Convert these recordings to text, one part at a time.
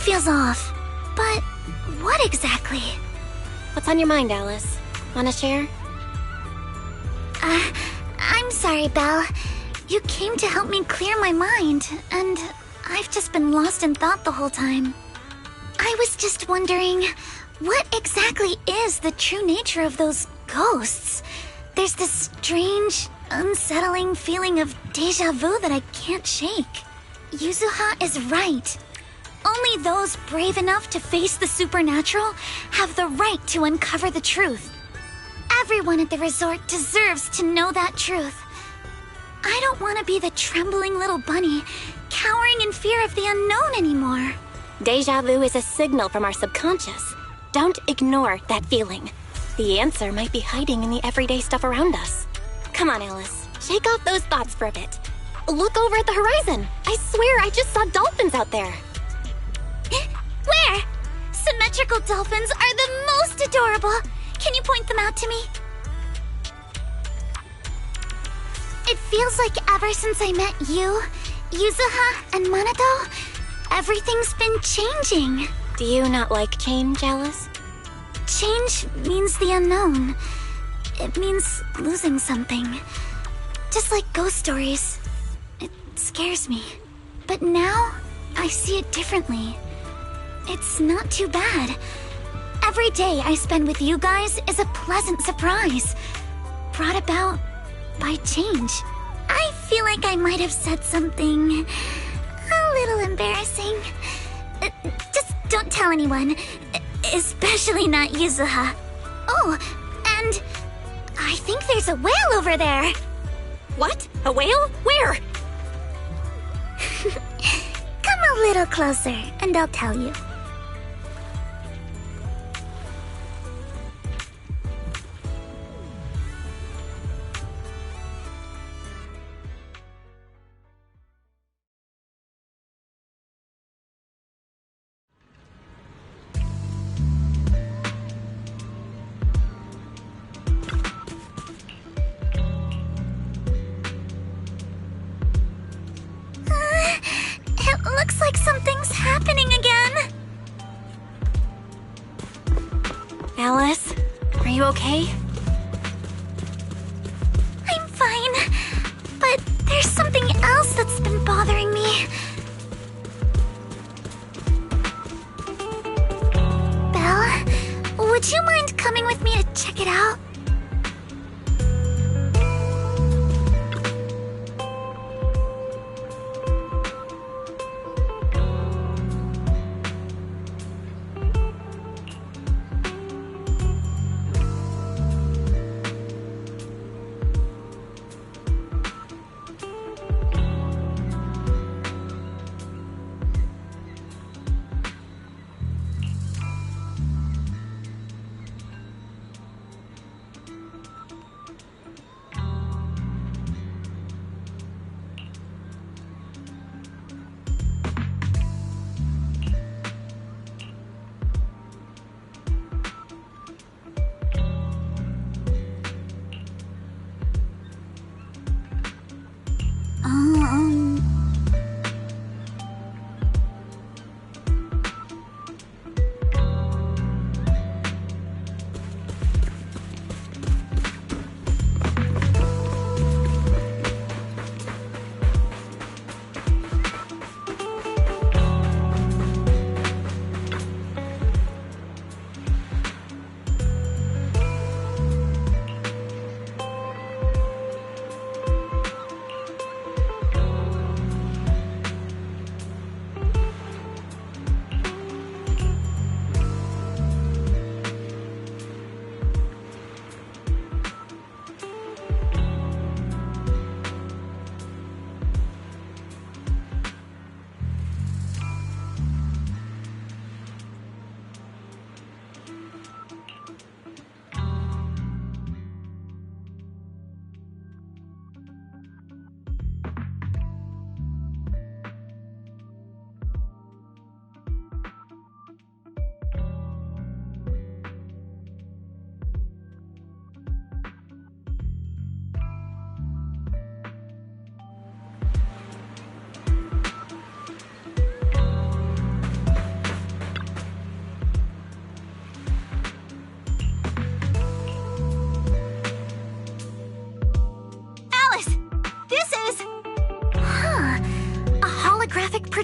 feels off. But what exactly? What's on your mind, Alice? Wanna share? I'm sorry, Belle. You came to help me clear my mind, and I've just been lost in thought the whole time. I was just wondering, what exactly is the true nature of those ghosts? There's this strange, unsettling feeling of déjà vu that I can't shake. Yuzuha is right. Only those brave enough to face the supernatural have the right to uncover the truth. Everyone at the resort deserves to know that truth. I don't want to be the trembling little bunny, cowering in fear of the unknown anymore. Deja vu is a signal from our subconscious. Don't ignore that feeling. The answer might be hiding in the everyday stuff around us. Come on, Alice. Shake off those thoughts for a bit. Look over at the horizon. I swear I just saw dolphins out there. Where? Symmetrical dolphins are the most adorable. Can you point them out to me? It feels like ever since I met you, Yuzuha, and Minato, everything's been changing. Do you not like change, Alice? Change means the unknown. It means losing something. Just like ghost stories. It scares me. But now, I see it differently. It's not too bad. Every day I spend with you guys is a pleasant surprise, brought about by change. I feel like I might have said something a little embarrassing. Just don't tell anyone, especially not Yuzuha. Oh, and I think there's a whale over there. What? A whale? Where? Come a little closer, and I'll tell you. It looks like something's happening again. Alice, are you okay? I'm fine, but there's something else that's been bothering me. Belle, would you mind coming with me to check it out?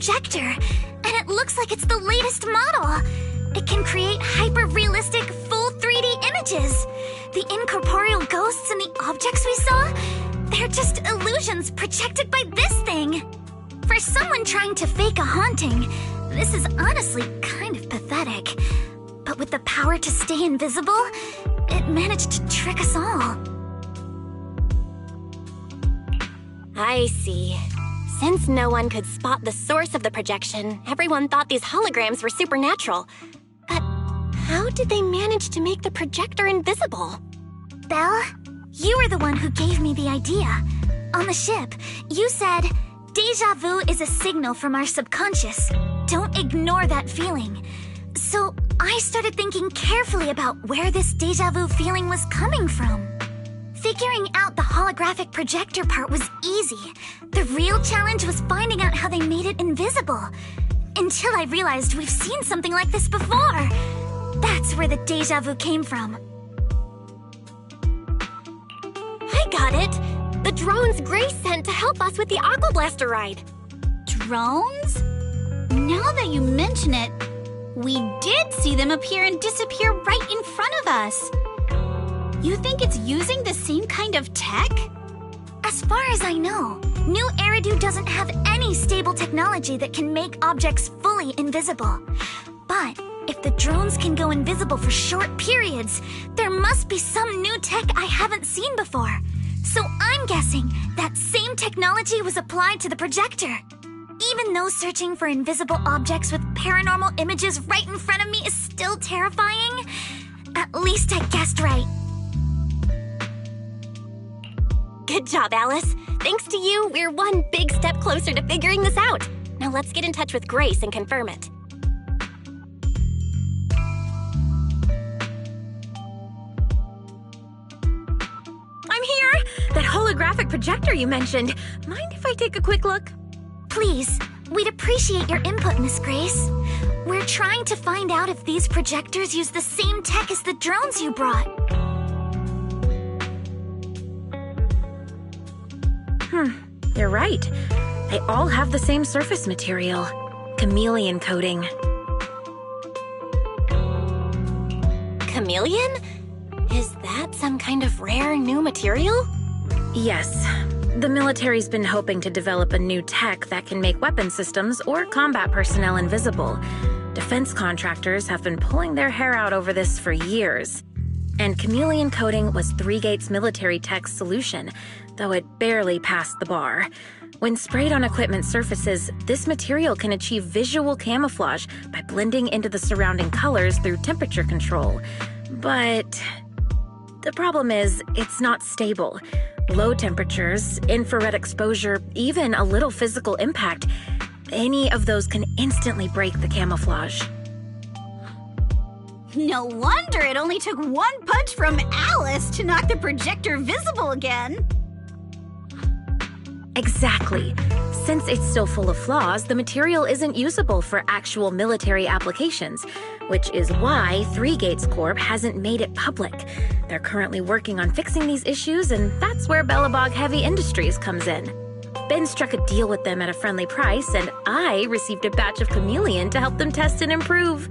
projector, and it looks like it's the latest model. It can create hyper-realistic, full 3D images. The incorporeal ghosts and the objects we saw, they're just illusions projected by this thing. For someone trying to fake a haunting, this is honestly kind of pathetic. But with the power to stay invisible, it managed to trick us all. I see. Since no one could spot the source of the projection, everyone thought these holograms were supernatural. But how did they manage to make the projector invisible? Belle, you were the one who gave me the idea. On the ship, you said, "Deja vu is a signal from our subconscious. Don't ignore that feeling." So I started thinking carefully about where this deja vu feeling was coming from. Figuring out the holographic projector part was easy. The real challenge was finding out how they made it invisible. Until I realized we've seen something like this before. That's where the deja vu came from. I got it! The drones Grace sent to help us with the Aqua Blaster ride. Drones? Now that you mention it, we did see them appear and disappear right in front of us. You think it's using the same kind of tech? As far as I know, New Eridu doesn't have any stable technology that can make objects fully invisible. But if the drones can go invisible for short periods, there must be some new tech I haven't seen before. So I'm guessing that same technology was applied to the projector. Even though searching for invisible objects with paranormal images right in front of me is still terrifying, at least I guessed right. Good job, Alice. Thanks to you, we're one big step closer to figuring this out. Now let's get in touch with Grace and confirm it. I'm here! That holographic projector you mentioned. Mind if I take a quick look? Please, we'd appreciate your input, Miss Grace. We're trying to find out if these projectors use the same tech as the drones you brought. You're right. They all have the same surface material. Chameleon coating. Chameleon? Is that some kind of rare new material? Yes. The military's been hoping to develop a new tech that can make weapon systems or combat personnel invisible. Defense contractors have been pulling their hair out over this for years. And chameleon coating was 3Gate's military tech's solution, though it barely passed the bar. When sprayed on equipment surfaces, this material can achieve visual camouflage by blending into the surrounding colors through temperature control. But the problem is, it's not stable. Low temperatures, infrared exposure, even a little physical impact, any of those can instantly break the camouflage. No wonder it only took one punch from Alice to knock the projector visible again. Exactly. Since it's still full of flaws, the material isn't usable for actual military applications, which is why 3Gates Corp hasn't made it public. They're currently working on fixing these issues, and that's where Bellabog Heavy Industries comes in. Ben struck a deal with them at a friendly price, and I received a batch of chameleon to help them test and improve.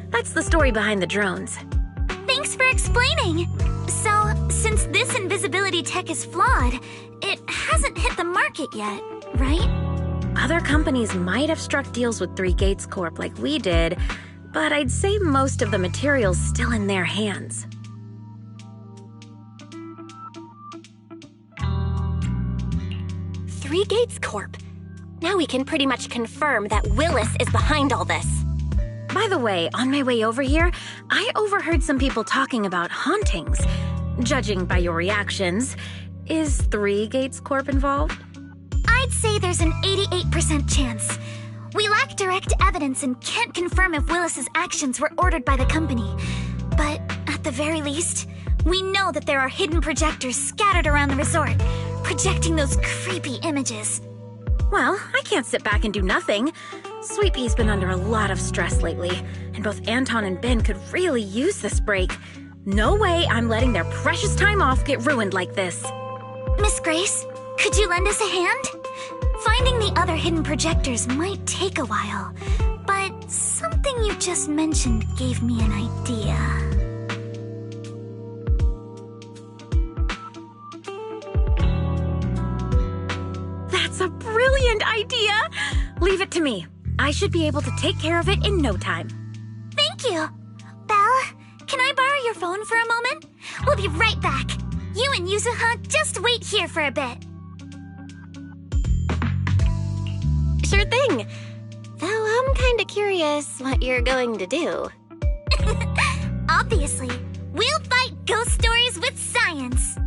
That's the story behind the drones. Thanks for explaining. So, since this invisibility tech is flawed, it hasn't hit the market yet, right? Other companies might have struck deals with 3Gates Corp like we did, but I'd say most of the material's still in their hands. Three Gates Corp. Now we can pretty much confirm that Willis is behind all this. By the way, on my way over here, I overheard some people talking about hauntings. Judging by your reactions, is 3Gates Corp involved? I'd say there's an 88% chance. We lack direct evidence and can't confirm if Willis's actions were ordered by the company. But at the very least, we know that there are hidden projectors scattered around the resort, projecting those creepy images. Well, I can't sit back and do nothing. Sweet Pea's been under a lot of stress lately, and both Anton and Ben could really use this break. No way I'm letting their precious time off get ruined like this. Miss Grace, could you lend us a hand? Finding the other hidden projectors might take a while, but something you just mentioned gave me an idea. That's a brilliant idea! Leave it to me. I should be able to take care of it in no time. Thank you. Belle, can I borrow your phone for a moment? We'll be right back. You and Yuzuha just wait here for a bit. Sure thing. Though I'm kinda curious what you're going to do. Obviously, we'll fight ghost stories with science.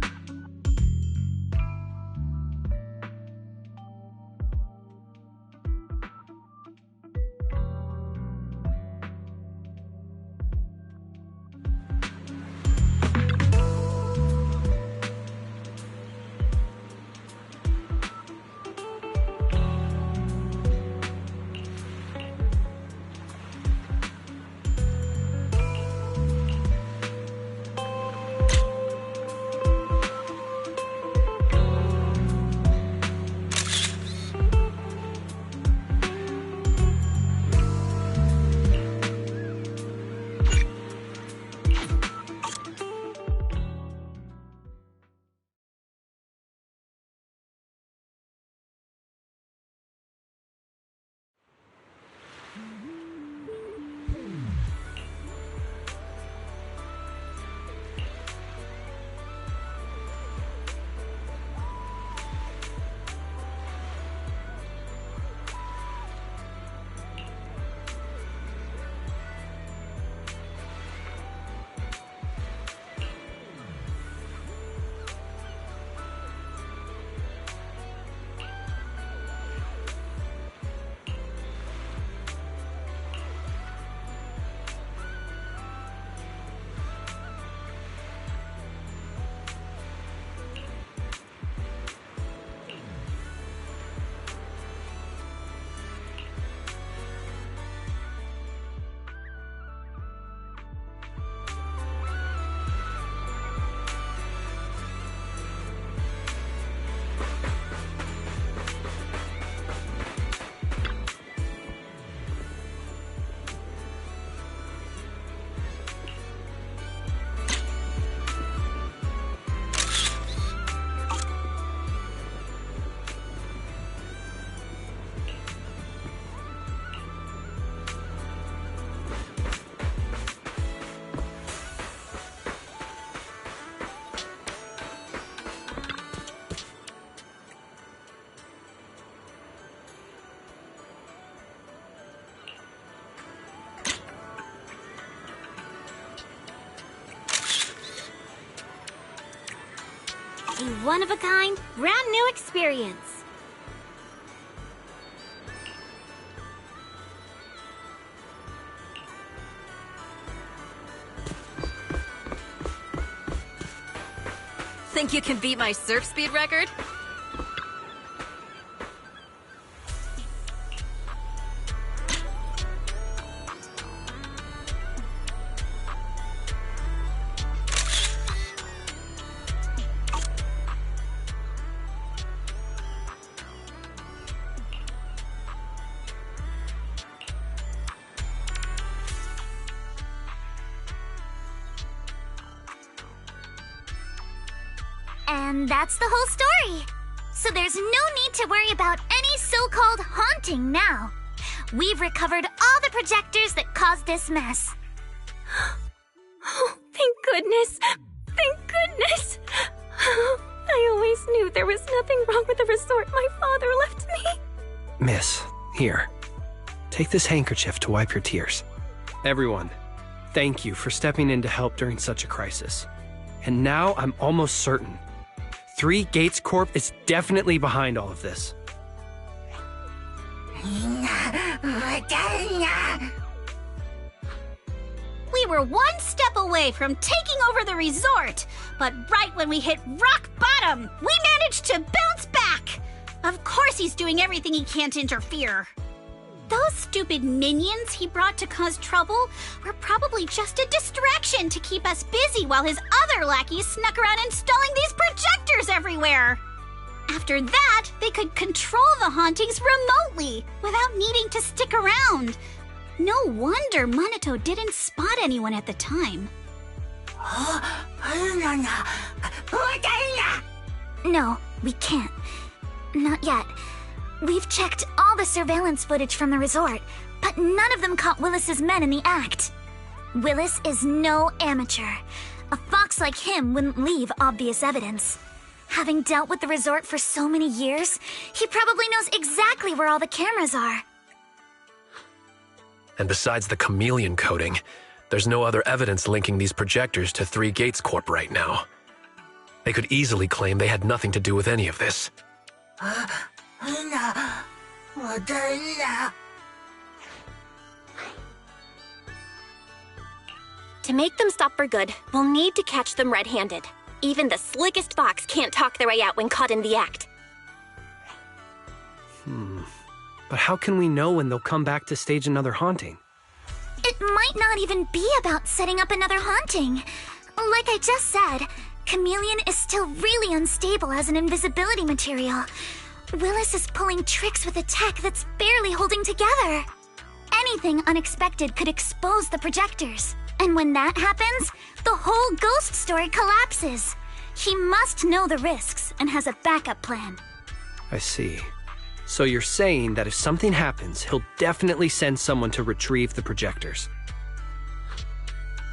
A one-of-a-kind, brand-new experience. Think you can beat my surf speed record? And that's the whole story. So there's no need to worry about any so-called haunting now. We've recovered all the projectors that caused this mess. Oh, thank goodness! Thank goodness! I always knew there was nothing wrong with the resort my father left me. Miss, here. Take this handkerchief to wipe your tears. Everyone, thank you for stepping in to help during such a crisis. And now I'm almost certain 3 Gates Corp is definitely behind all of this. We were one step away from taking over the resort, but right when we hit rock bottom, we managed to bounce back. Of course he's doing everything he can to interfere. Those stupid minions he brought to cause trouble were probably just a distraction to keep us busy while his other lackeys snuck around installing these projectors everywhere. After that, they could control the hauntings remotely without needing to stick around. No wonder Monato didn't spot anyone at the time. No, we can't. Not yet. We've checked all the surveillance footage from the resort, but none of them caught Willis's men in the act. Willis is no amateur. A fox like him wouldn't leave obvious evidence. Having dealt with the resort for so many years, he probably knows exactly where all the cameras are. And besides the chameleon coating, there's no other evidence linking these projectors to 3 Gates Corp right now. They could easily claim they had nothing to do with any of this. To make them stop for good, we'll need to catch them red-handed. Even the slickest fox can't talk their way out when caught in the act. But how can we know when they'll come back to stage another haunting? It might not even be about setting up another haunting. Like I just said, Chameleon is still really unstable as an invisibility material. Willis is pulling tricks with a tech that's barely holding together. Anything unexpected could expose the projectors. And when that happens, the whole ghost story collapses. He must know the risks and has a backup plan. I see. So you're saying that if something happens, he'll definitely send someone to retrieve the projectors.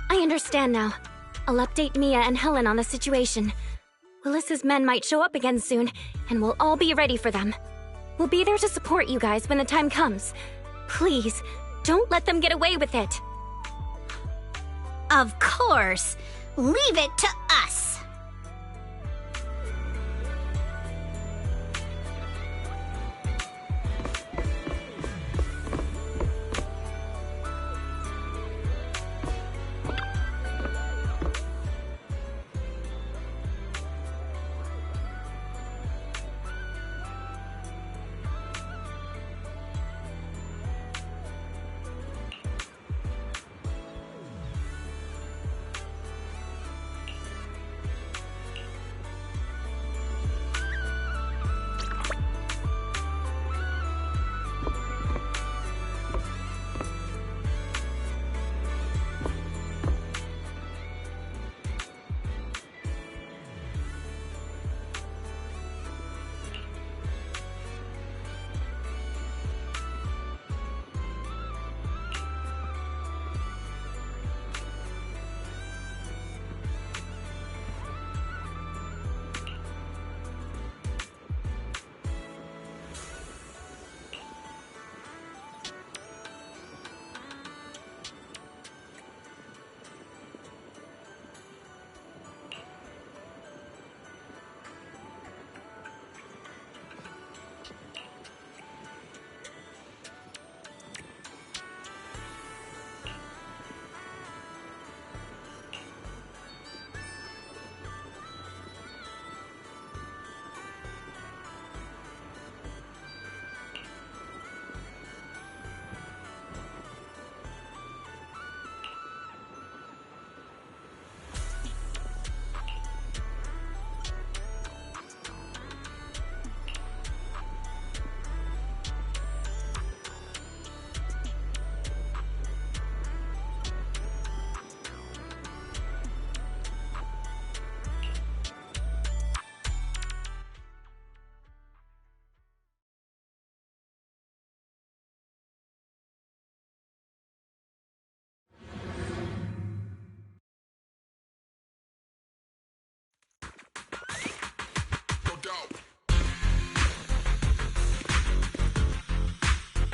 I understand now. I'll update Mia and Helen on the situation. Willis's men might show up again soon, and we'll all be ready for them. We'll be there to support you guys when the time comes. Please, don't let them get away with it. Of course. Leave it to us.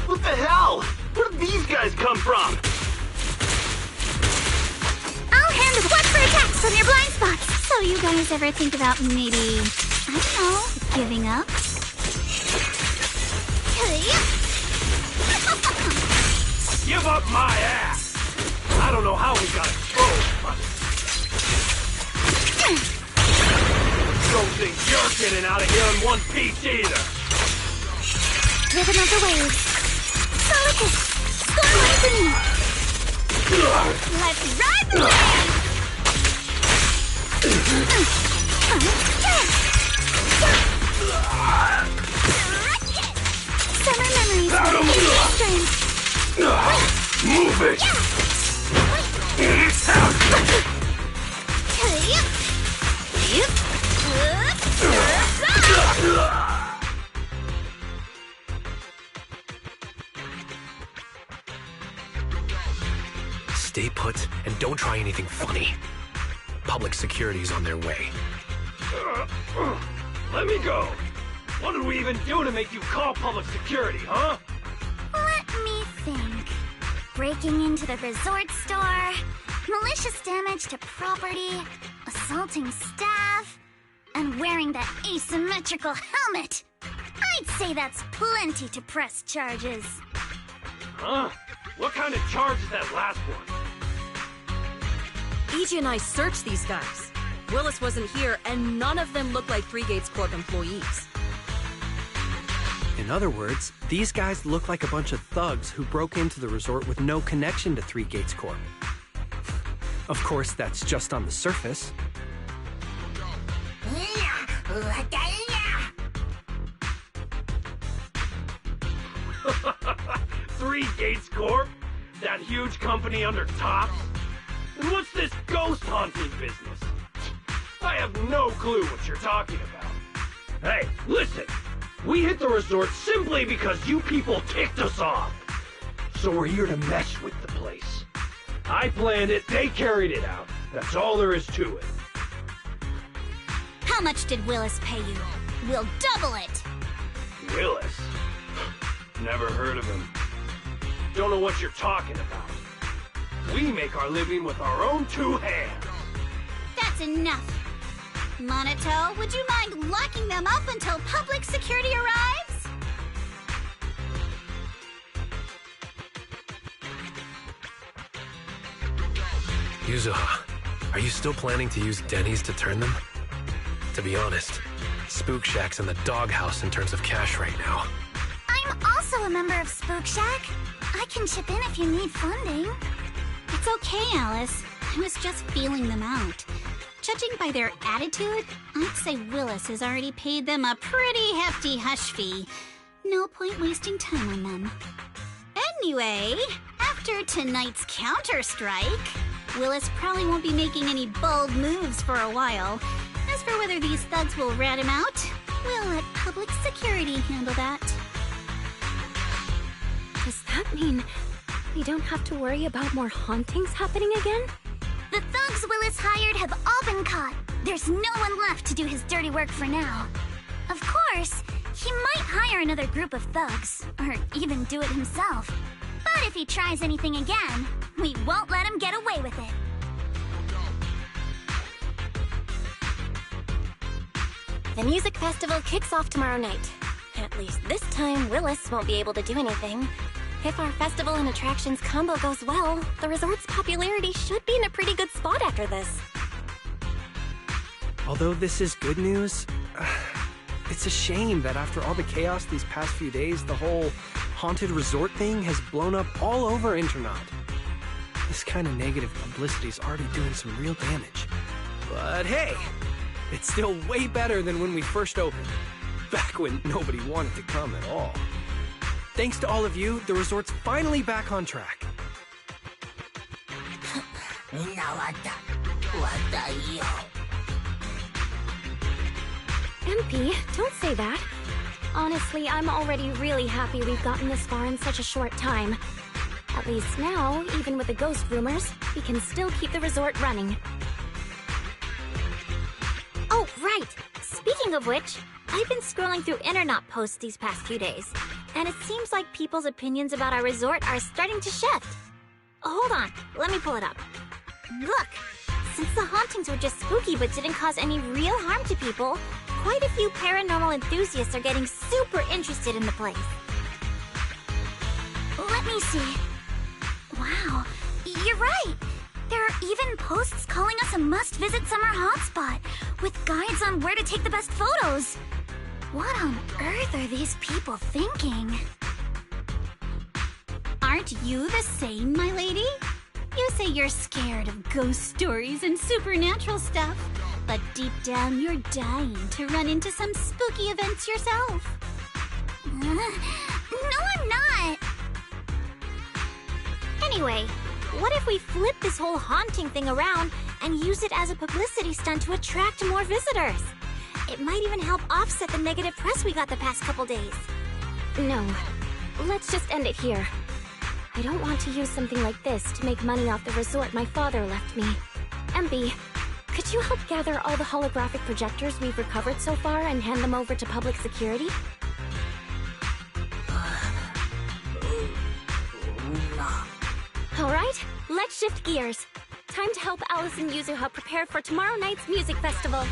What the hell? Where did these guys come from? I'll handle what's for attacks on your blind spots. So you guys ever think about maybe, I don't know, giving up? Give up my ass! I don't know how we got it controlled, but... Don't think you're getting out of here in one piece either! Rhythm of the waves. Delicate. Storm lightning. Let's ride the wave! Move it! Stay put and don't try anything funny. Public security's on their way. Let me go. What did we even do to make you call public security, huh? Let me think. Breaking into the resort store, malicious damage to property, assaulting staff, and wearing that asymmetrical helmet. I'd say that's plenty to press charges. Huh? What kind of charge is that last one? EJ and I searched these guys. Willis wasn't here, and none of them look like 3 Gates Corp employees. In other words, these guys look like a bunch of thugs who broke into the resort with no connection to 3 Gates Corp. Of course, that's just on the surface. 3 Gates Corp? That huge company under Tops? And what's this ghost haunting business? I have no clue what you're talking about. Hey, listen! We hit the resort simply because you people ticked us off. So we're here to mess with the place. I planned it, they carried it out. That's all there is to it. How much did Willis pay you? We'll double it! Willis? Never heard of him. Don't know what you're talking about. We make our living with our own 2 hands. That's enough. Monato, would you mind locking them up until public security arrives? Yuzuha, are you still planning to use Denny's to turn them? To be honest, Spook Shack's in the doghouse in terms of cash right now. I'm also a member of Spook Shack. I can chip in if you need funding. It's okay, Alice. I was just feeling them out. Judging by their attitude, I'd say Willis has already paid them a pretty hefty hush fee. No point wasting time on them. Anyway, after tonight's counter-strike, Willis probably won't be making any bold moves for a while. As for whether these thugs will rat him out, we'll let public security handle that. Does that mean we don't have to worry about more hauntings happening again? The thugs Willis hired have all been caught. There's no one left to do his dirty work for now. Of course, he might hire another group of thugs, or even do it himself. But if he tries anything again, we won't let him get away with it. The music festival kicks off tomorrow night. At least this time, Willis won't be able to do anything. If our festival and attractions combo goes well, the resort's popularity should be in a pretty good spot after this. Although this is good news, it's a shame that after all the chaos these past few days, the whole haunted resort thing has blown up all over Internet. This kind of negative publicity's already doing some real damage. But hey, it's still way better than when we first opened. Back when nobody wanted to come at all. Thanks to all of you, the resort's finally back on track. MP, don't say that. Honestly, I'm already really happy we've gotten this far in such a short time. At least now, even with the ghost rumors, we can still keep the resort running. Oh, right! Speaking of which, I've been scrolling through internet posts these past few days, and it seems like people's opinions about our resort are starting to shift. Hold on, let me pull it up. Look! Since the hauntings were just spooky but didn't cause any real harm to people, quite a few paranormal enthusiasts are getting super interested in the place. Let me see. Wow, you're right! There are even posts calling us a must-visit summer hotspot, with guides on where to take the best photos. What on earth are these people thinking? Aren't you the same, my lady? You say you're scared of ghost stories and supernatural stuff, but deep down you're dying to run into some spooky events yourself. No, I'm not. Anyway, what if we flip this whole haunting thing around and use it as a publicity stunt to attract more visitors? It might even help offset the negative press we got the past couple days. No. Let's just end it here. I don't want to use something like this to make money off the resort my father left me. MB, could you help gather all the holographic projectors we've recovered so far and hand them over to public security? Alright, let's shift gears. Time to help Alice and Yuzuha prepare for tomorrow night's music festival.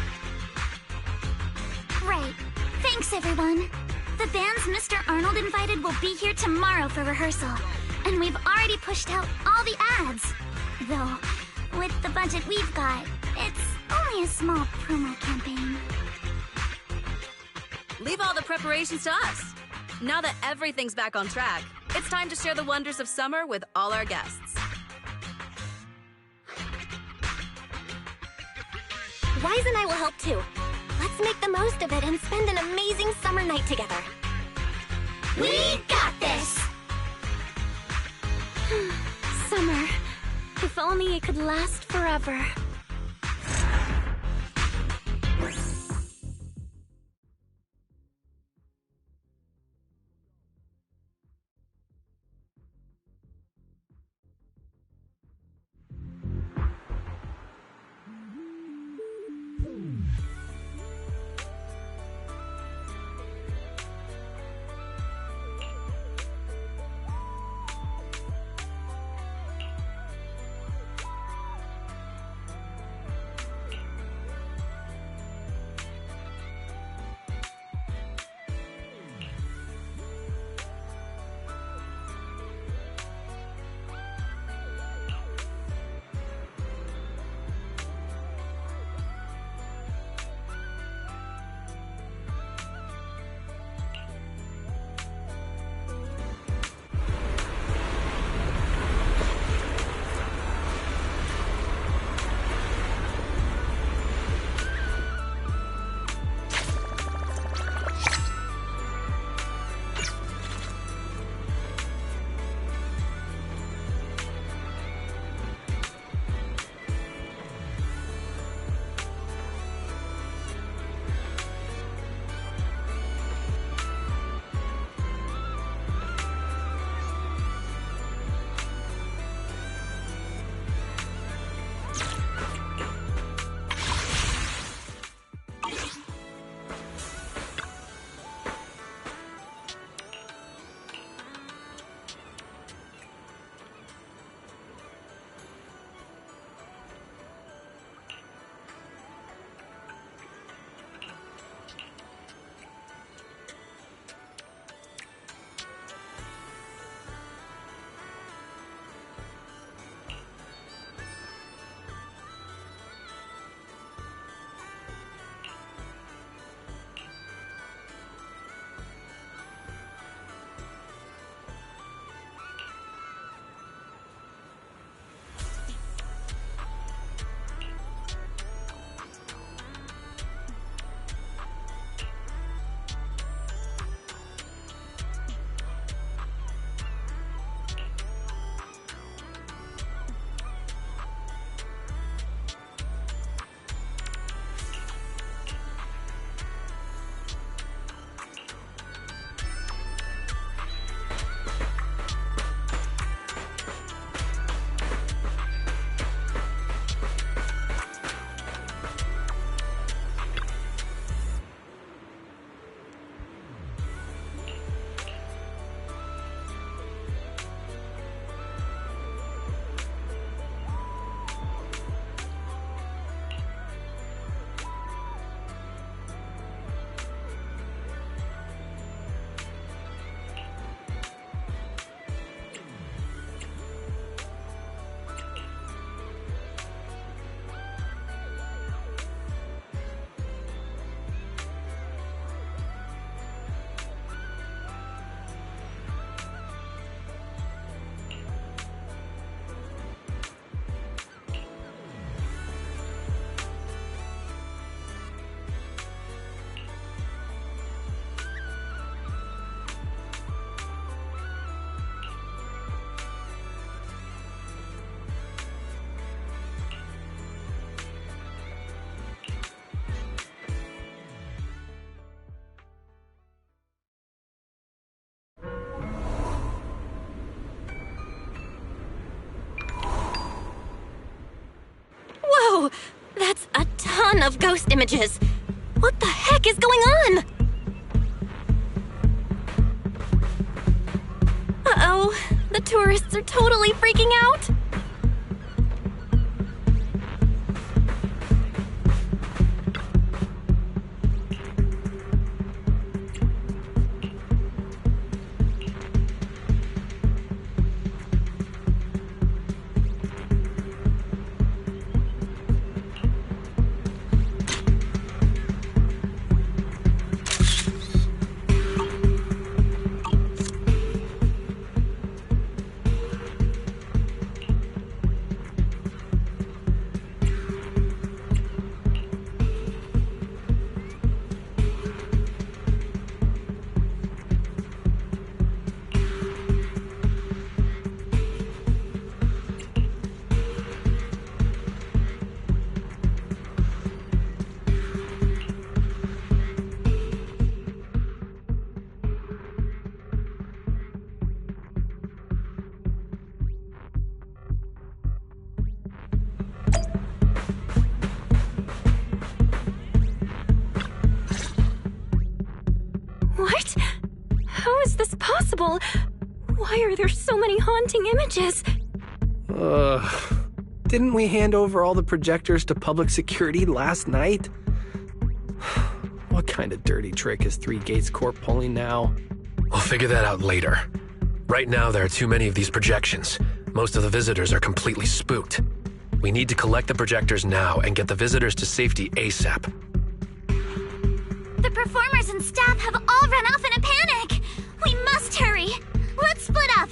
Right. Thanks, everyone. The bands Mr. Arnold invited will be here tomorrow for rehearsal. And we've already pushed out all the ads. Though, with the budget we've got, it's only a small promo campaign. Leave all the preparations to us. Now that everything's back on track, it's time to share the wonders of summer with all our guests. Wise and I will help too. Let's make the most of it and spend an amazing summer night together. We got this! Summer. If only it could last forever. ton of ghost images. What the heck is going on? Uh-oh, the tourists are totally freaking out. What? How is this possible? Why are there so many haunting images? Didn't we hand over all the projectors to public security last night? What kind of dirty trick is 3 Gates Corp pulling now? We'll figure that out later. Right now, there are too many of these projections. Most of the visitors are completely spooked. We need to collect the projectors now and get the visitors to safety ASAP. The performers and staff have all run off in a panic. We must hurry. Let's split up.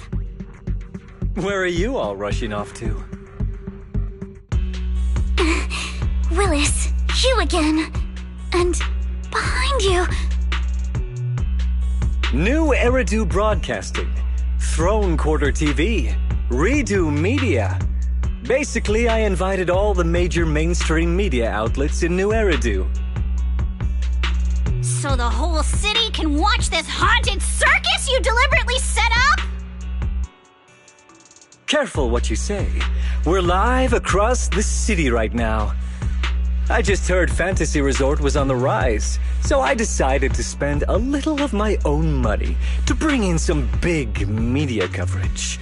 Where are you all rushing off to? Willis, you again. And behind you. New Eridu Broadcasting, Throne Quarter TV, Redo Media. Basically, I invited all the major mainstream media outlets in New Eridu. So the whole city can watch this haunted circus you deliberately set up? Careful what you say. We're live across the city right now. I just heard Fantasy Resort was on the rise, so I decided to spend a little of my own money to bring in some big media coverage.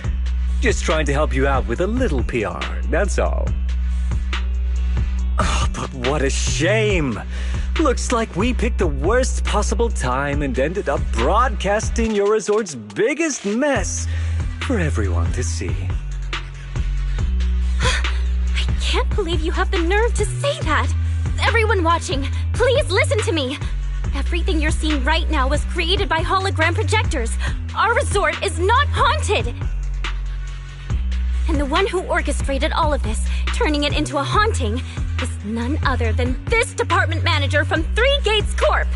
Just trying to help you out with a little PR, that's all. Oh, but what a shame. Looks like we picked the worst possible time and ended up broadcasting your resort's biggest mess for everyone to see. I can't believe you have the nerve to say that. Everyone watching, please listen to me. Everything you're seeing right now was created by hologram projectors. Our resort is not haunted. And the one who orchestrated all of this, turning it into a haunting, is none other than this department manager from 3 Gates Corp.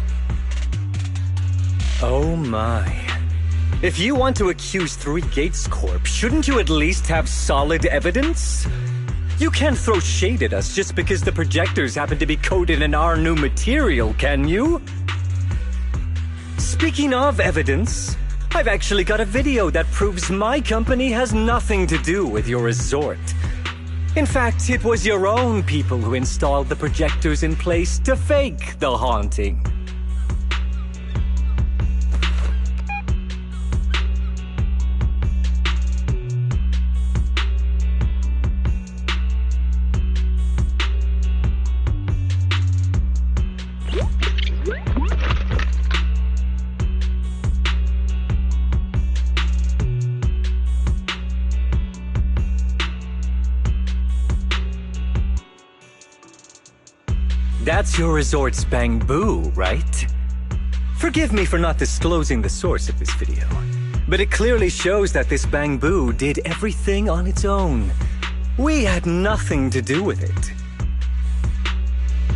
Oh my. If you want to accuse 3 Gates Corp, shouldn't you at least have solid evidence? You can't throw shade at us just because the projectors happen to be coated in our new material, can you? Speaking of evidence, I've actually got a video that proves my company has nothing to do with your resort. In fact, it was your own people who installed the projectors in place to fake the haunting. That's your resort's Bang-Boo, right? Forgive me for not disclosing the source of this video, but it clearly shows that this Bang-Boo did everything on its own. We had nothing to do with it.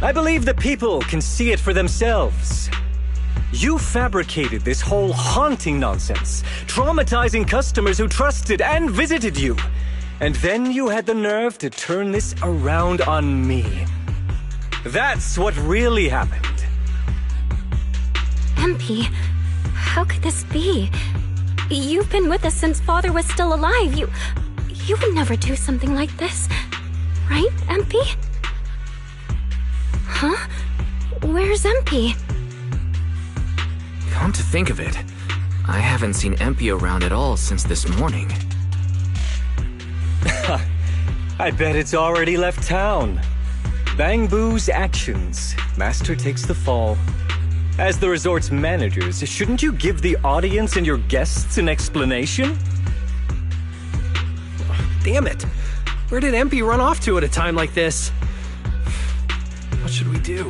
I believe the people can see it for themselves. You fabricated this whole haunting nonsense, traumatizing customers who trusted and visited you. And then you had the nerve to turn this around on me. That's what really happened. MP, how could this be? You've been with us since Father was still alive. You would never do something like this. Right, MP? Huh? Where's MP? Come to think of it, I haven't seen MP around at all since this morning. I bet it's already left town. Bang Boo's actions. Master takes the fall. As the resort's managers, shouldn't you give the audience and your guests an explanation? Damn it! Where did MP run off to at a time like this? What should we do?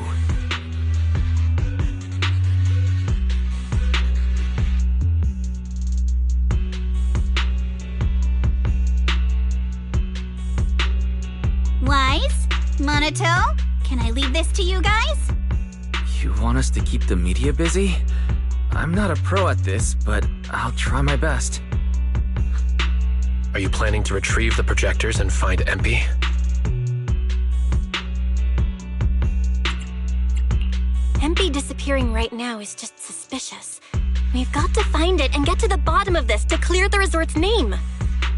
Wise? Monato? Can I leave this to you guys? You want us to keep the media busy? I'm not a pro at this, but I'll try my best. Are you planning to retrieve the projectors and find MP? MP disappearing right now is just suspicious. We've got to find it and get to the bottom of this to clear the resort's name.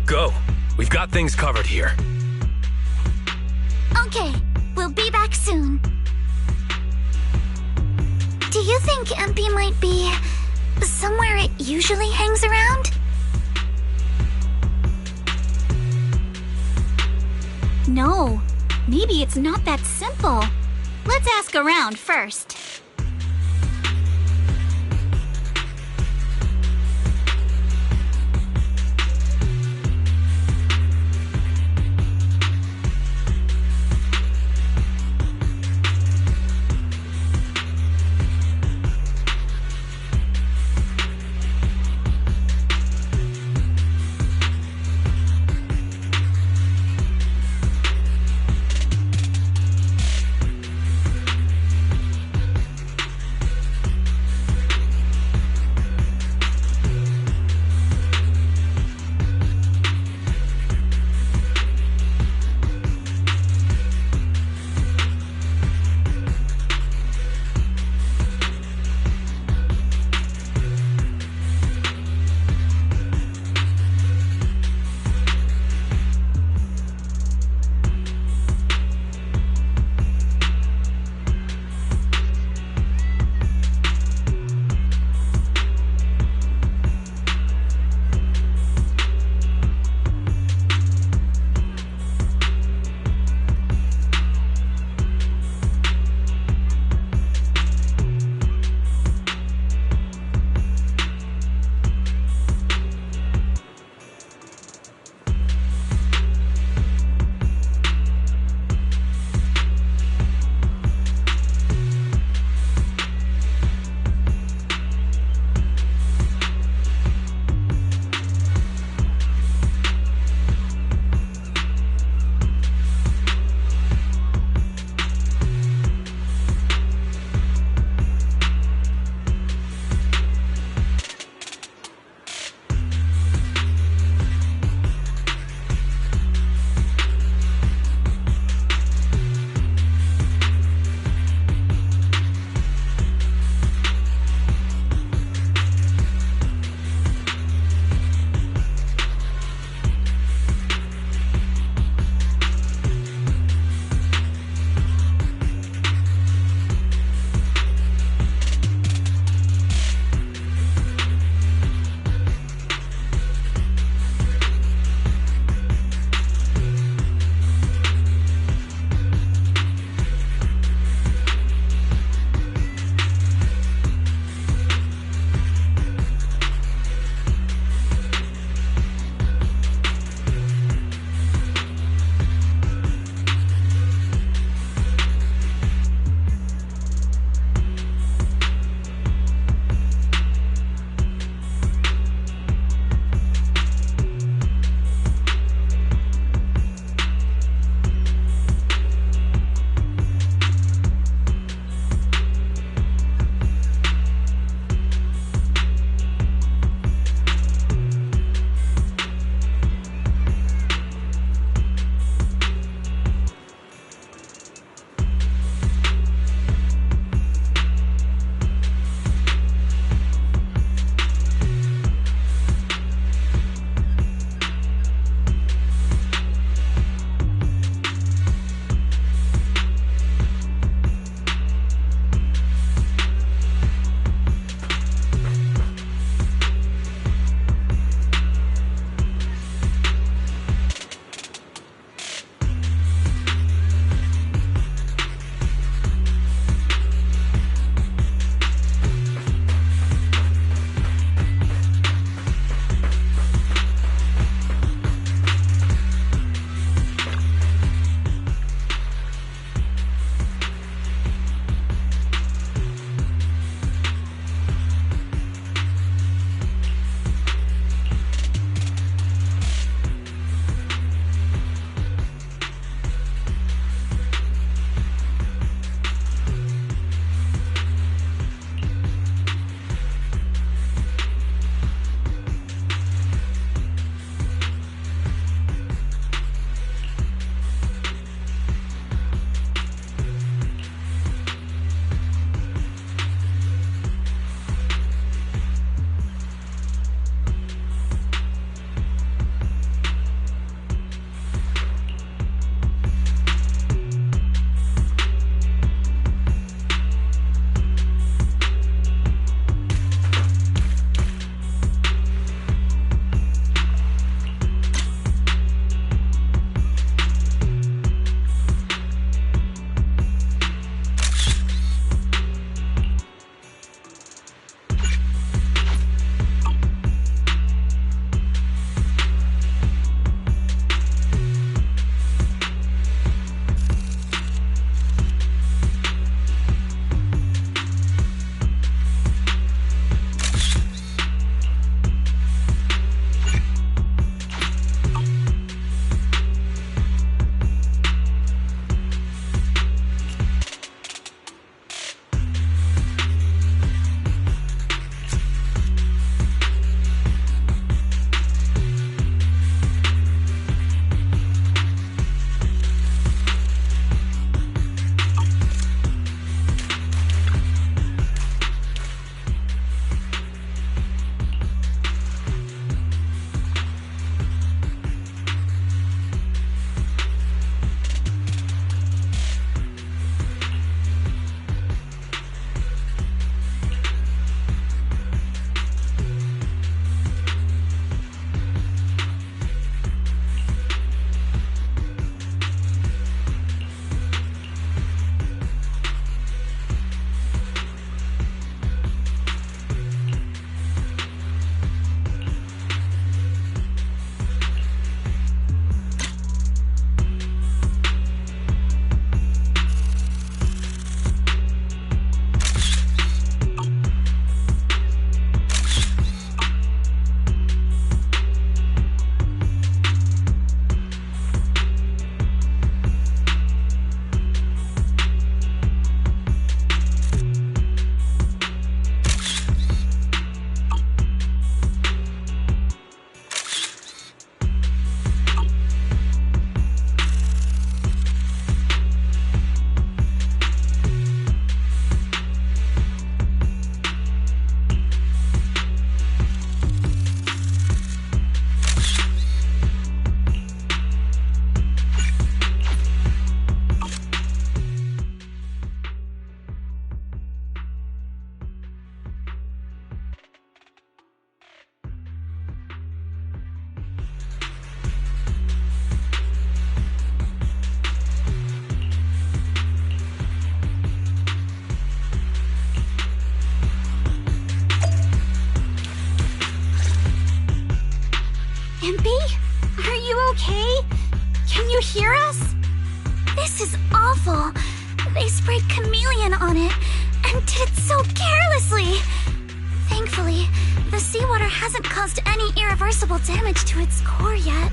Go! We've got things covered here. Okay, we'll be back soon. Do you think MP might be somewhere it usually hangs around? No, maybe it's not that simple. Let's ask around first. Impy? Are you okay? Can you hear us? This is awful. They sprayed chameleon on it, and did it so carelessly. Thankfully, the seawater hasn't caused any irreversible damage to its core yet.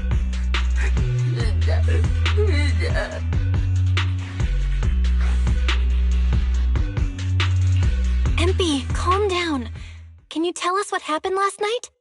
Empy, calm down. Can you tell us what happened last night?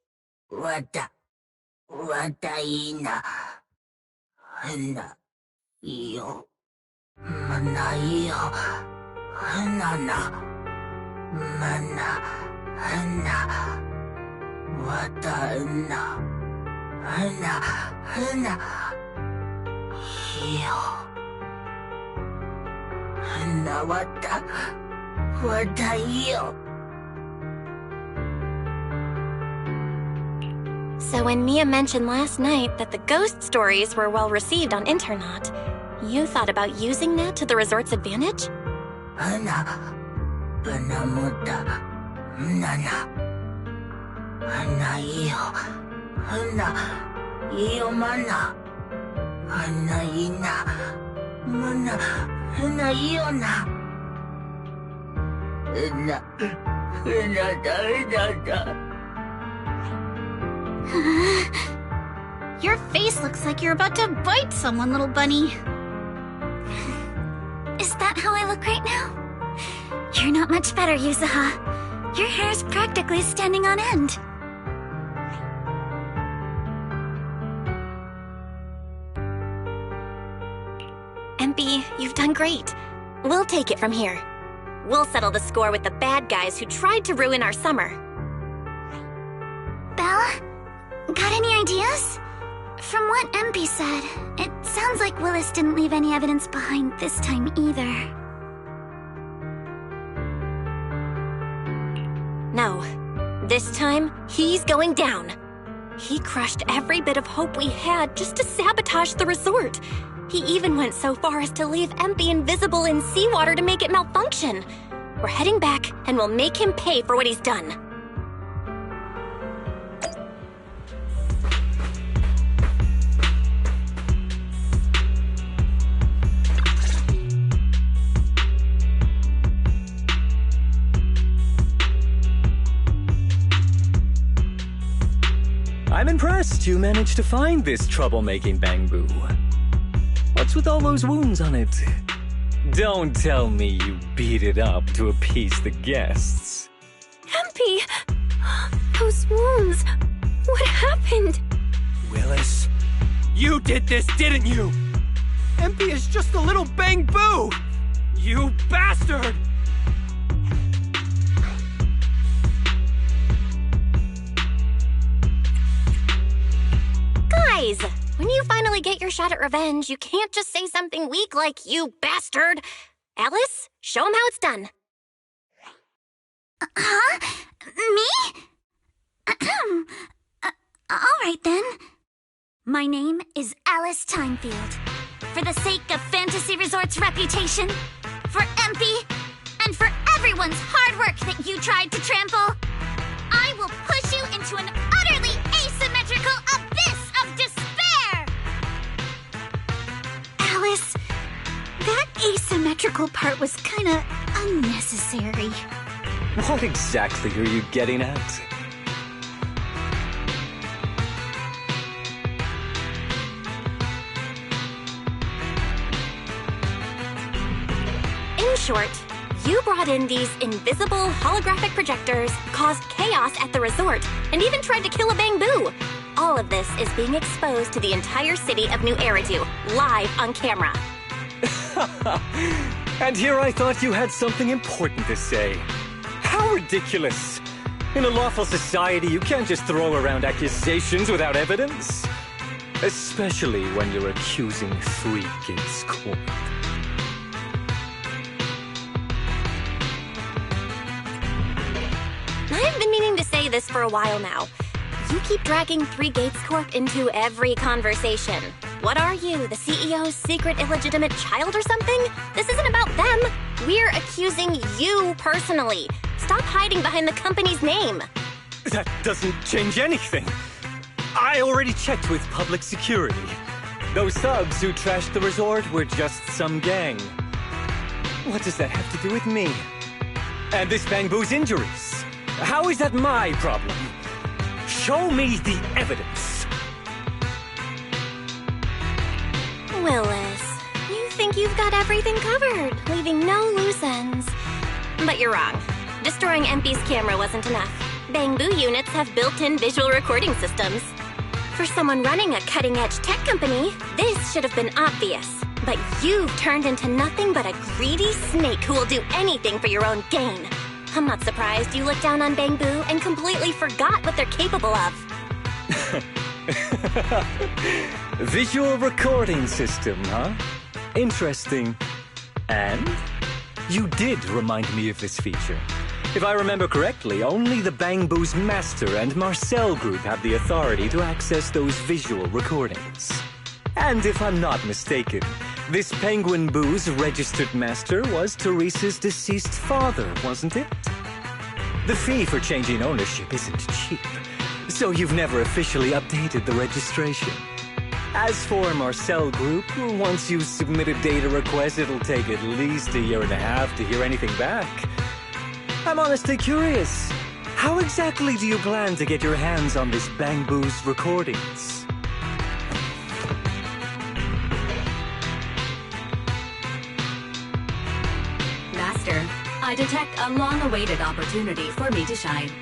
So when Mia mentioned last night that the ghost stories were well received on Internet, you thought about using that to the resort's advantage? Your face looks like you're about to bite someone, little bunny. Is that how I look right now? You're not much better, Yuzuha. Your hair's practically standing on end. Empy, you've done great. We'll take it from here. We'll settle the score with the bad guys who tried to ruin our summer. Belle? Got any ideas? From what MP said, it sounds like Willis didn't leave any evidence behind this time either. No. This time, he's going down. He crushed every bit of hope we had just to sabotage the resort. He even went so far as to leave Empy invisible in seawater to make it malfunction. We're heading back, and we'll make him pay for what he's done. I'm impressed you managed to find this troublemaking Bang-Boo. What's with all those wounds on it? Don't tell me you beat it up to appease the guests. Empy! Those wounds! What happened? Willis, you did this, didn't you? MP is just a little Bang-Boo! You bastard! Guys, when you finally get your shot at revenge, you can't just say something weak like, "You bastard!" Alice, show him how it's done. Huh? Me? Alright then. My name is Alice Timefield. For the sake of Fantasy Resort's reputation, for MP, and for everyone's hard work that you tried to trample, I will push you into an utterly asymmetrical abyss of despair! Alice, that asymmetrical part was kinda unnecessary. What exactly are you getting at? In short, you brought in these invisible holographic projectors, caused chaos at the resort, and even tried to kill a Bang-Boo. All of this is being exposed to the entire city of New Eridu, live on camera. And here I thought you had something important to say. How ridiculous! In a lawful society, you can't just throw around accusations without evidence. Especially when you're accusing 3aug Corp. I've been meaning to say this for a while now. You keep dragging 3aug Corp into every conversation. What are you, the CEO's secret illegitimate child or something? This isn't about them. We're accusing you personally. Stop hiding behind the company's name. That doesn't change anything. I already checked with public security. Those thugs who trashed the resort were just some gang. What does that have to do with me? And this Bangbu's injuries? How is that my problem? Show me the evidence. Willis, you think you've got everything covered, leaving no loose ends. But you're wrong. Destroying MP's camera wasn't enough. Bangbu units have built-in visual recording systems. For someone running a cutting-edge tech company, this should have been obvious. But you've turned into nothing but a greedy snake who will do anything for your own gain. I'm not surprised you looked down on Bangbu and completely forgot what they're capable of. Visual recording system, huh? Interesting. And? You did remind me of this feature. If I remember correctly, only the Bangbu's Master and Marcel group have the authority to access those visual recordings. And if I'm not mistaken, this Penguin Boo's registered master was Teresa's deceased father, wasn't it? The fee for changing ownership isn't cheap, so you've never officially updated the registration. As for Marcel Group, once you submit a data request, it'll take at least 1.5 years to hear anything back. I'm honestly curious. How exactly do you plan to get your hands on this Bangbu's recordings? Master, I detect a long-awaited opportunity for me to shine.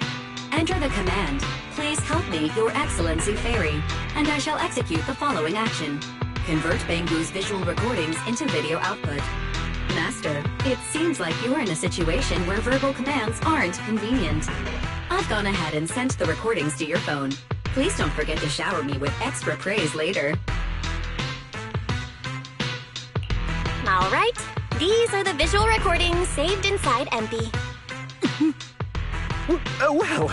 Enter the command, "Please help me, Your Excellency Fairy," and I shall execute the following action. Convert Bangbu's visual recordings into video output. Master, it seems like you're in a situation where verbal commands aren't convenient. I've gone ahead and sent the recordings to your phone. Please don't forget to shower me with extra praise later. All right, these are the visual recordings saved inside MP. Well,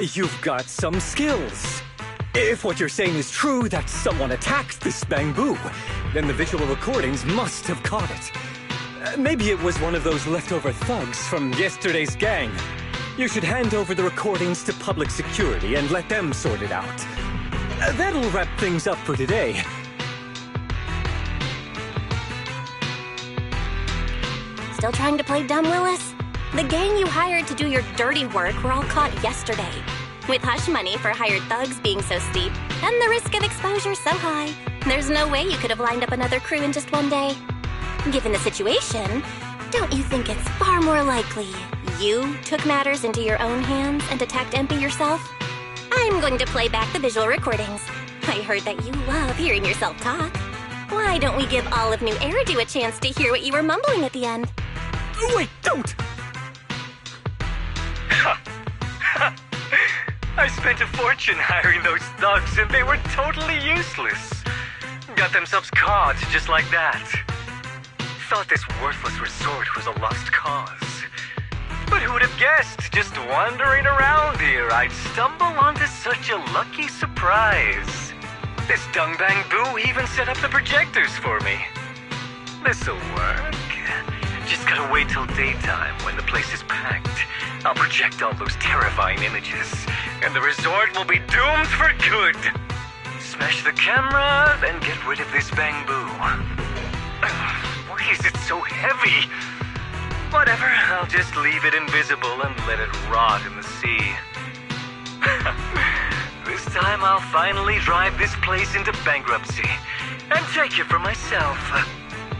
you've got some skills. If what you're saying is true, that someone attacked this Bangbu, then the visual recordings must have caught it. Maybe it was one of those leftover thugs from yesterday's gang. You should hand over the recordings to public security and let them sort it out. That'll wrap things up for today. Still trying to play dumb, Willis? The gang you hired to do your dirty work were all caught yesterday. With hush money for hired thugs being so steep, and the risk of exposure so high, there's no way you could have lined up another crew in just one day. Given the situation, don't you think it's far more likely you took matters into your own hands and attacked MP yourself? I'm going to play back the visual recordings. I heard that you love hearing yourself talk. Why don't we give all of New Eridu a chance to hear what you were mumbling at the end? Wait, don't! I spent a fortune hiring those thugs and they were totally useless. Got themselves caught just like that. Thought this worthless resort was a lost cause. But who would have guessed, just wandering around here, I'd stumble onto such a lucky surprise. This Dung Bangbu even set up the projectors for me. This'll work. Just gotta wait till daytime when the place is packed. I'll project all those terrifying images, and the resort will be doomed for good. Smash the camera, then get rid of this Bangbu. Why is it so heavy? Whatever, I'll just leave it invisible and let it rot in the sea. This time I'll finally drive this place into bankruptcy and take it for myself.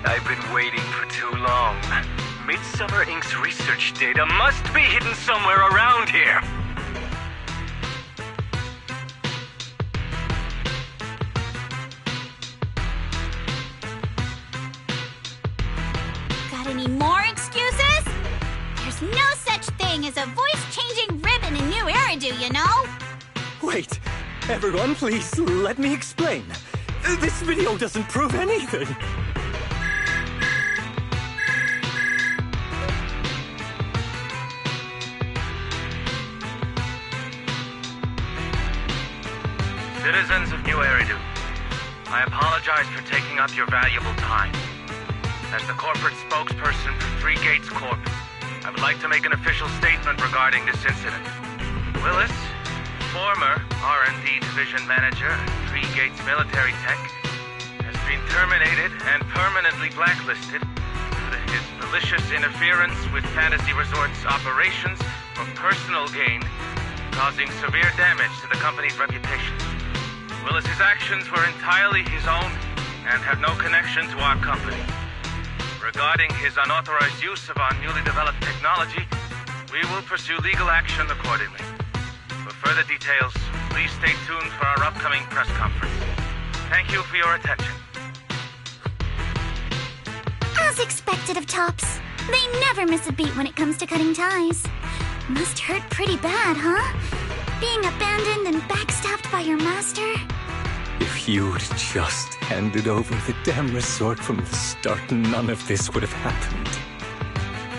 I've been waiting for too long. Midsummer Inc.'s research data must be hidden somewhere around here. Got any more excuses? There's no such thing as a voice-changing ribbon in New Eridu, you know? Wait, everyone, please let me explain. This video doesn't prove anything. Citizens of New Eridu, I apologize for taking up your valuable time. As the corporate spokesperson for Three Gates Corp, I would like to make an official statement regarding this incident. Willis, former R&D division manager at 3 Military Tech, has been terminated and permanently blacklisted due to his malicious interference with Fantasy Resort's operations for personal gain, causing severe damage to the company's reputation. Willis's actions were entirely his own and have no connection to our company. Regarding his unauthorized use of our newly developed technology, we will pursue legal action accordingly. For further details, please stay tuned for our upcoming press conference. Thank you for your attention. As expected of Tops, they never miss a beat when it comes to cutting ties. Must hurt pretty bad, huh? Being abandoned and backstabbed by your master? If you'd just handed over the damn resort from the start, none of this would have happened.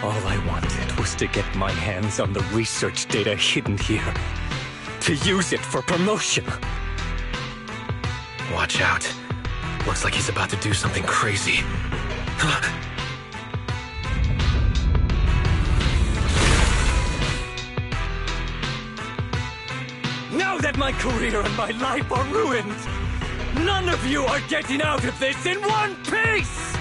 All I wanted was to get my hands on the research data hidden here. To use it for promotion. Watch out. Looks like he's about to do something crazy. Now that my career and my life are ruined, none of you are getting out of this in one piece!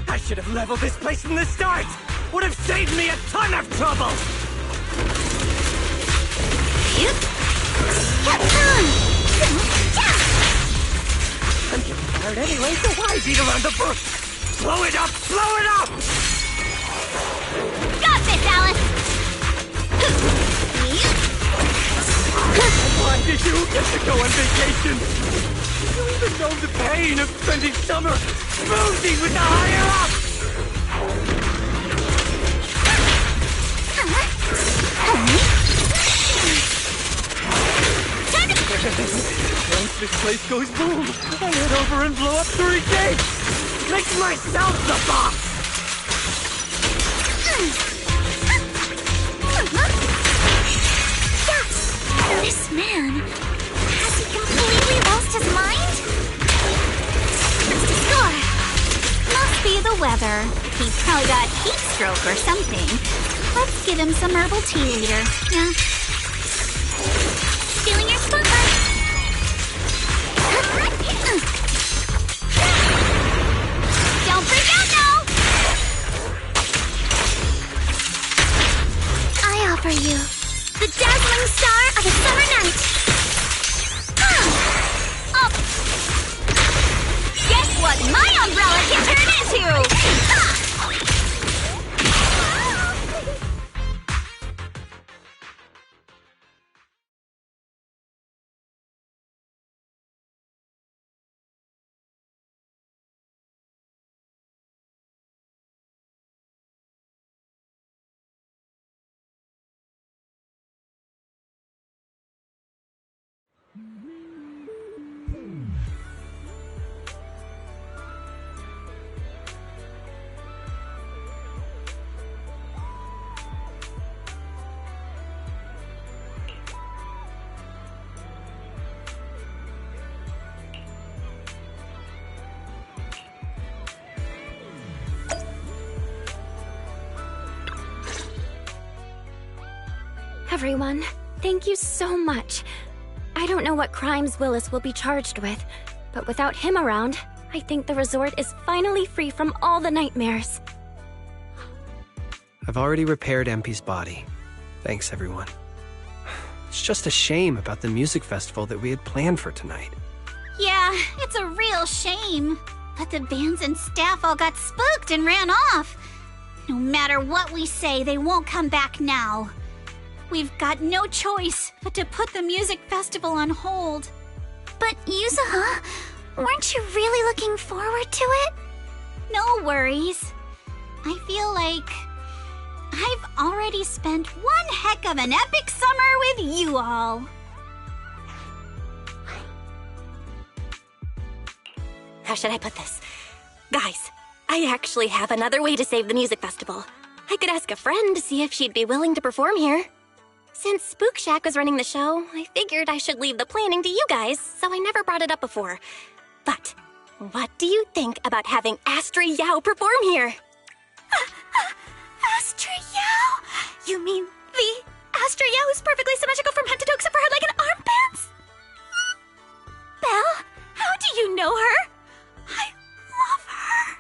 I should have leveled this place from the start! Would have saved me a ton of trouble! I'm getting tired anyway, so why beat around the bush? Blow it up! Blow it up! Got this, Alice! Why did you get to go on vacation? You even know the pain of spending summer smoothing with the higher-ups! Once this place goes boom, I head over and blow up 3 gates! Make myself the boss! This man, has he completely lost his mind? What's the score? Must be the weather. He probably got heat stroke or something. Let's give him some herbal tea later. Yeah. Feeling your spotlight. Don't freak out now! I offer you the dazzling star of a summer night. Guess what my umbrella can turn into? Everyone, thank you so much. I don't know what crimes Willis will be charged with, but without him around, I think the resort is finally free from all the nightmares. I've already repaired MP's body. Thanks, everyone. It's just a shame about the music festival that we had planned for tonight. Yeah, it's a real shame. But the bands and staff all got spooked and ran off. No matter what we say, they won't come back now. We've got no choice but to put the music festival on hold. But Yuzuha, weren't you really looking forward to it? No worries. I feel like I've already spent one heck of an epic summer with you all. How should I put this? Guys, I actually have another way to save the music festival. I could ask a friend to see if she'd be willing to perform here. Since Spook Shack was running the show, I figured I should leave the planning to you guys, so I never brought it up before. But what do you think about having Astra Yao perform here? Astra Yao? You mean the Astra Yao who's perfectly symmetrical from head to toe except for her leg and armbands? Belle, how do you know her? I love her.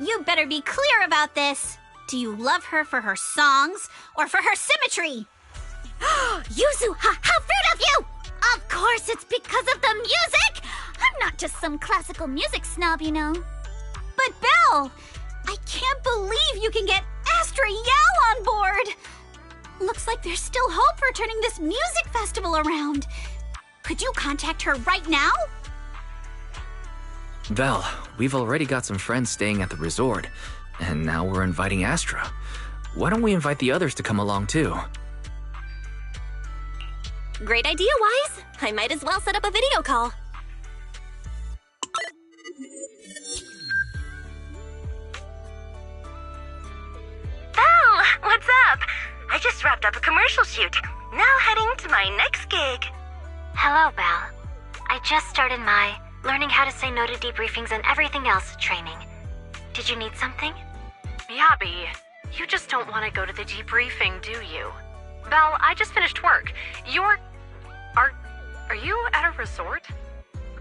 You better be clear about this. Do you love her for her songs or for her symmetry? Yuzu, how rude of you! Of course it's because of the music! I'm not just some classical music snob, you know. But Belle, I can't believe you can get Astra Yao on board! Looks like there's still hope for turning this music festival around. Could you contact her right now? Val, we've already got some friends staying at the resort, and now we're inviting Astra. Why don't we invite the others to come along too? Great idea, Wise. I might as well set up a video call. Belle, what's up? I just wrapped up a commercial shoot. Now heading to my next gig. Hello, Belle. I just started my learning how to say no to debriefings and everything else training. Did you need something? Yabi, you just don't want to go to the debriefing, do you? Belle, I just finished work. Are you at a resort?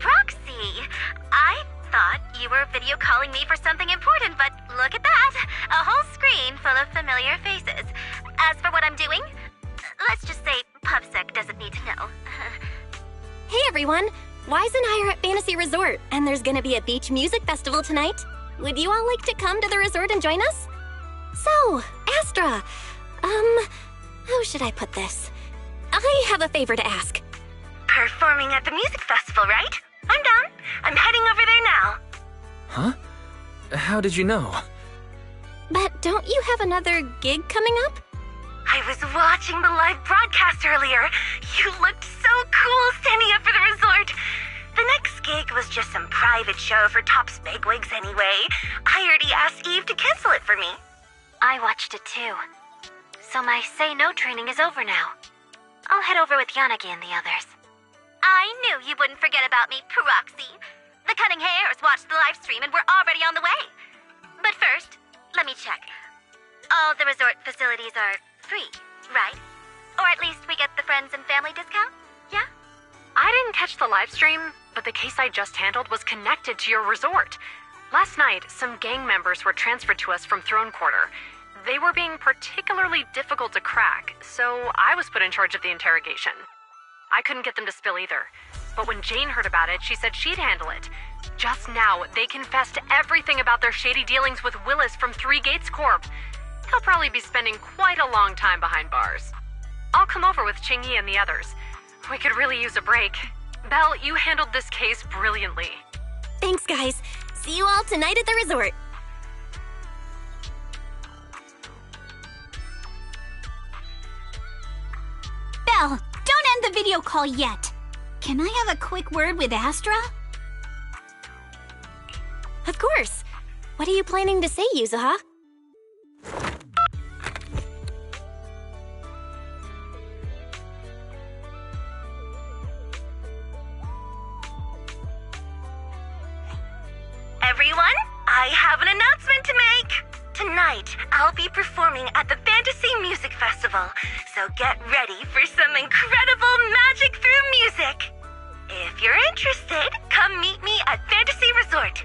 Roxy, I thought you were video calling me for something important, but look at that! A whole screen full of familiar faces. As for what I'm doing, let's just say PubSec doesn't need to know. Hey everyone! Wise and I are at Fantasy Resort, and there's gonna be a beach music festival tonight. Would you all like to come to the resort and join us? So, Astra, how should I put this? I have a favor to ask. Performing at the music festival, right? I'm down. I'm heading over there now. Huh? How did you know? But don't you have another gig coming up? I was watching the live broadcast earlier. You looked so cool standing up for the resort. The next gig was just some private show for top bigwigs anyway. I already asked Eve to cancel it for me. I watched it too. So my say no training is over now. I'll head over with Yanagi and the others. I knew you wouldn't forget about me, Proxy. The Cunning Hairs watched the live stream and we're already on the way. But first, let me check. All the resort facilities are free, right? Or at least we get the friends and family discount, yeah? I didn't catch the live stream, but the case I just handled was connected to your resort. Last night, some gang members were transferred to us from Throne Quarter. They were being particularly difficult to crack, so I was put in charge of the interrogation. I couldn't get them to spill either, but when Jane heard about it, she said she'd handle it. Just now, they confessed everything about their shady dealings with Willis from 3 Gates Corp. He'll probably be spending quite a long time behind bars. I'll come over with Qingyi and the others. We could really use a break. Belle, you handled this case brilliantly. Thanks, guys. See you all tonight at the resort. Belle, don't end the video call yet. Can I have a quick word with Astra? Of course. What are you planning to say, Yuzuha? Everyone, I have an announcement to make. Tonight, I'll be performing at the Fantasy Music Festival, so get ready for some incredible magic through music. If you're interested, come meet me at Fantasy Resort.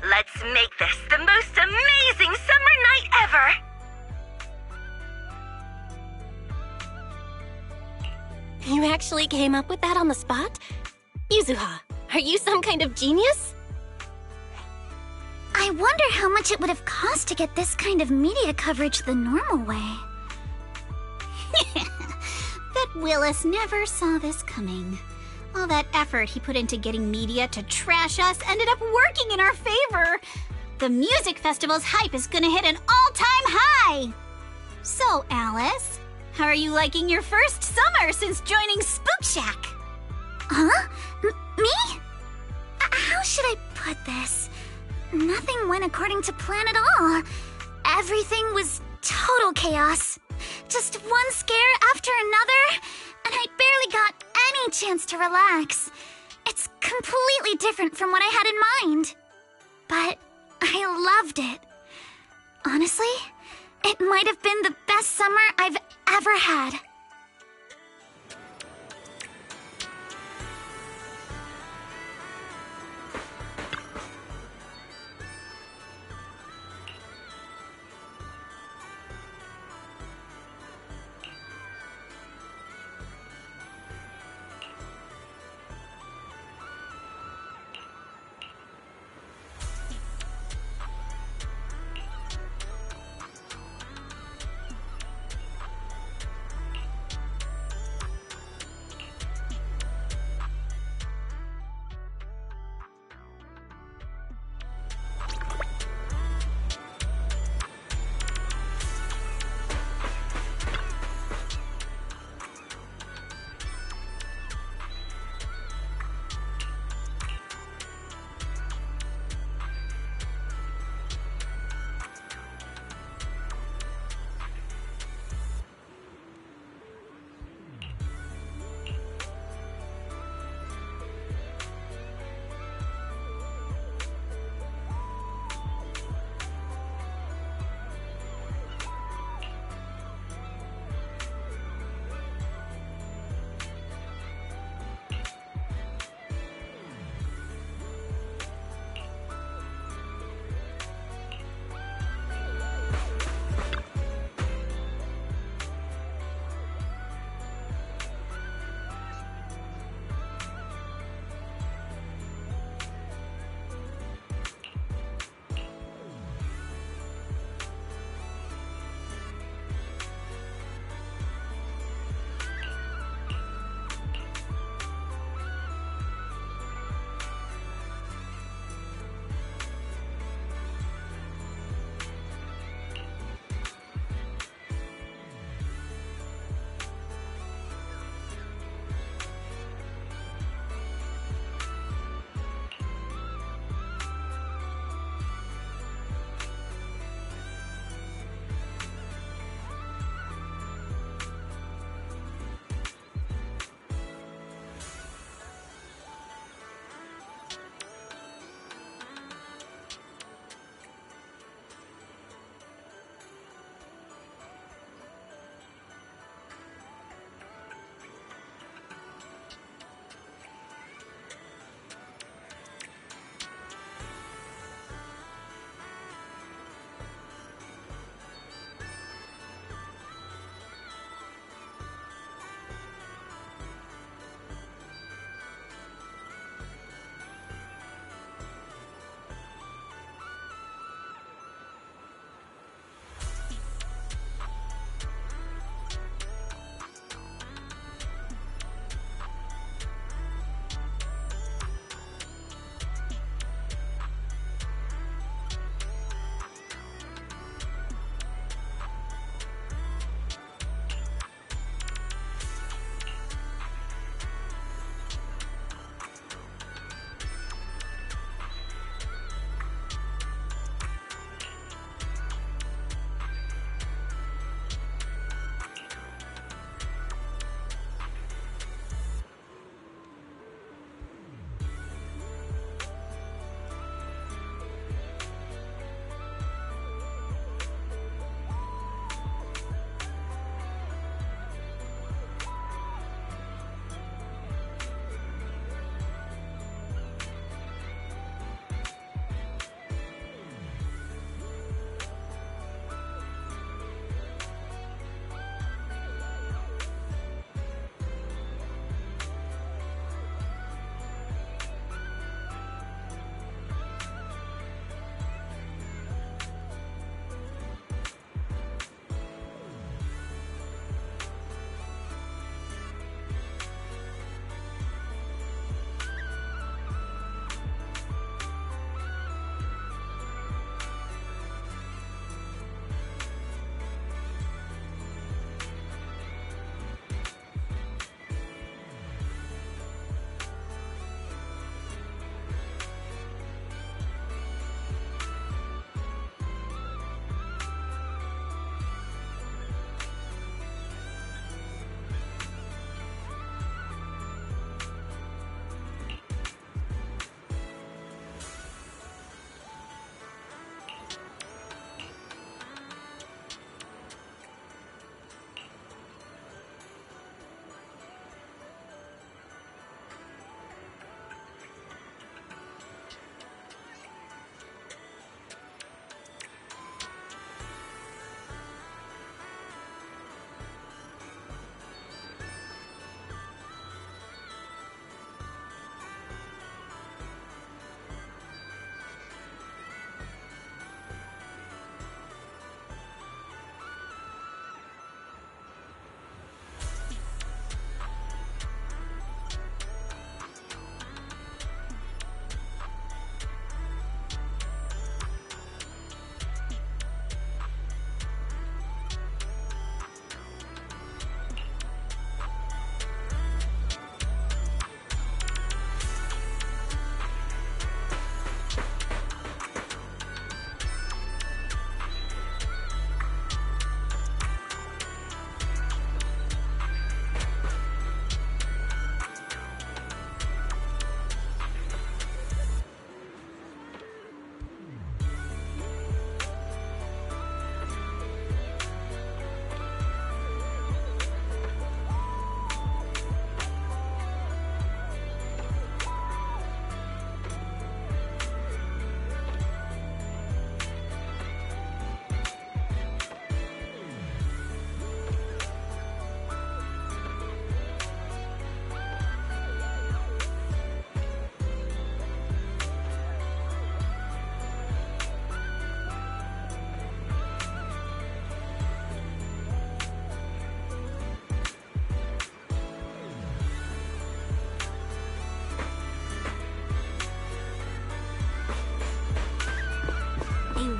Let's make this the most amazing summer night ever! You actually came up with that on the spot? Yuzuha, are you some kind of genius? I wonder how much it would have cost to get this kind of media coverage the normal way. Bet Willis never saw this coming. All that effort he put into getting media to trash us ended up working in our favor. The music festival's hype is gonna hit an all-time hi! So, Alice, how are you liking your first summer since joining Spook Shack? Huh? Me? How should I put this? Nothing went according to plan at all. Everything was total chaos. Just one scare after another, and I barely got any chance to relax. It's completely different from what I had in mind. But I loved it. Honestly, it might have been the best summer I've ever had.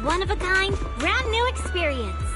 one-of-a-kind, brand new experience.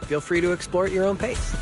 Feel free to explore at your own pace.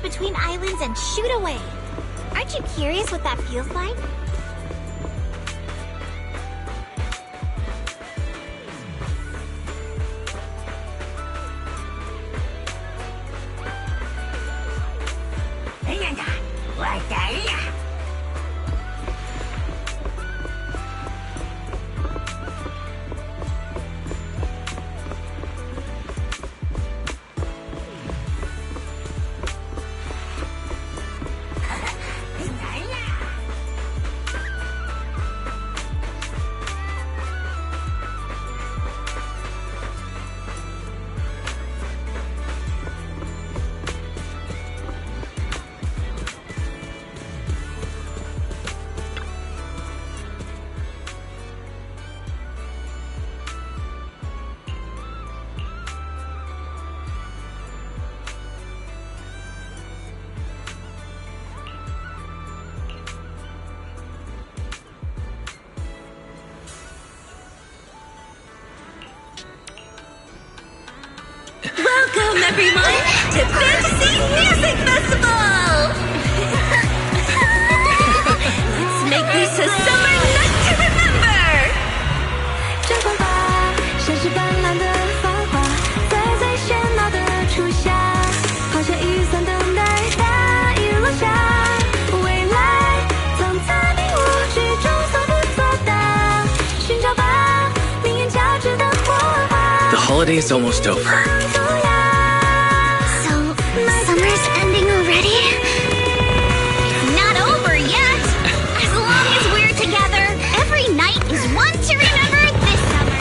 between islands and shoot away. Aren't you curious what that feels like? Welcome, everyone, to Fantasy Music Festival! Let's make this a summer night to remember! 绽放吧，像是斑斓的繁华，在最喧闹的初夏，好像雨伞等待大雨落下，未来总在你我之中所不作答，寻找吧，命运交织的火花。 The holiday is almost over. Summer's ending already? Not over yet! As long as we're together, every night is one to remember this summer!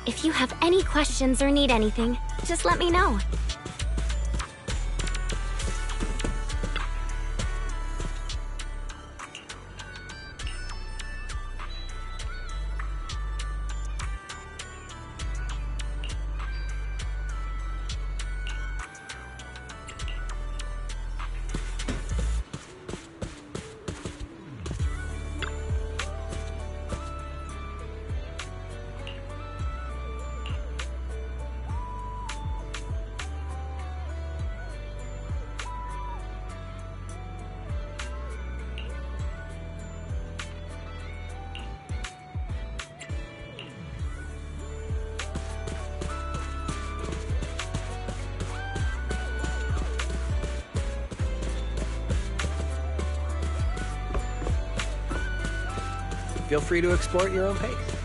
If you have any questions or need anything, just let me know. Feel free to explore at your own pace.